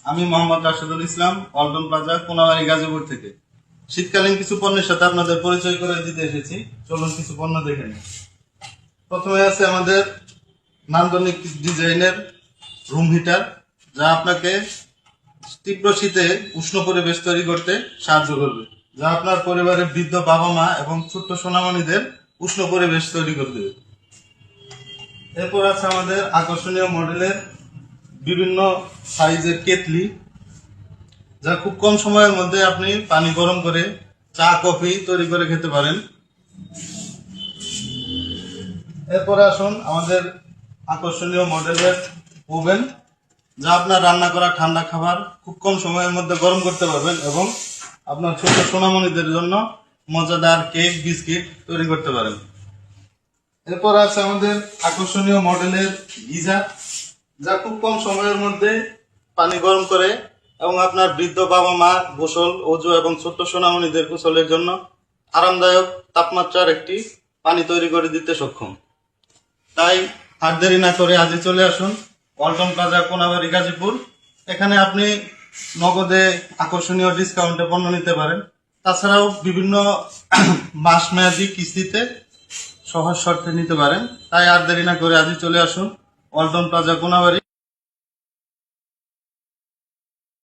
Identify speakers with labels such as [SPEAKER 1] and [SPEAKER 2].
[SPEAKER 1] আমি মোহাম্মদ রাশেদুল ইসলাম, ওয়ালটন প্লাজা, কোনাবাড়ি, গাজীপুর থেকে শীতকালীন কিছু পণ্যের সাথে আপনাদের পরিচয় করে দিতে এসেছি। চলুন কিছু পণ্য দেখে নিই। প্রথমে আছে আমাদের নান্দনিক ডিজাইনের রুম হিটার, যা আপনাকে তীব্র শীতে উষ্ণ পরিবেশ তৈরি করতে সাহায্য করবে, যা আপনার পরিবারের বৃদ্ধ বাবা মা এবং ছোট্ট সোনামণিদের উষ্ণ পরিবেশ তৈরি করে দেবে। এরপর আছে আমাদের আকর্ষণীয় মডেলের বিভিন্ন সাইজের কেটলি, যা খুব কম সময়ের মধ্যে আপনি পানি গরম করে চা কফি তৈরি করে খেতে পারেন। এরপরে আসুন আমাদের আকর্ষণীয় মডেলের ওভেন, যা আপনার রান্না করা ঠান্ডা খাবার খুব কম সময়ের মধ্যে গরম করতে পারবেন এবং আপনার ছোট সোনামণিদের জন্য মজাদার কেক বিস্কিট তৈরি করতে পারেন। এরপর আছে আমাদের আকর্ষণীয় মডেলের গিজার, যা খুব কম সময়ের মধ্যে পানি গরম করে এবং আপনার বৃদ্ধ বাবা মা গোসল, অজু এবং ছোট্ট সোনামণিদের গোসলের জন্য আরামদায়ক তাপমাত্রার একটি পানি তৈরি করে দিতে সক্ষম। তাই আর দেরি না করে আজই চলে আসুন ওয়ালটন প্লাজা, কোনাবাড়ি, গাজীপুর। এখানে আপনি নগদে আকর্ষণীয় ডিসকাউন্টে পণ্য নিতে পারেন। তাছাড়াও বিভিন্ন মাস মেয়াদি কিস্তিতে সহজ শর্তে নিতে পারেন। তাই আর দেরি না করে আজই চলে আসুন ওয়ালটন প্লাজা, কোনাবাড়ি।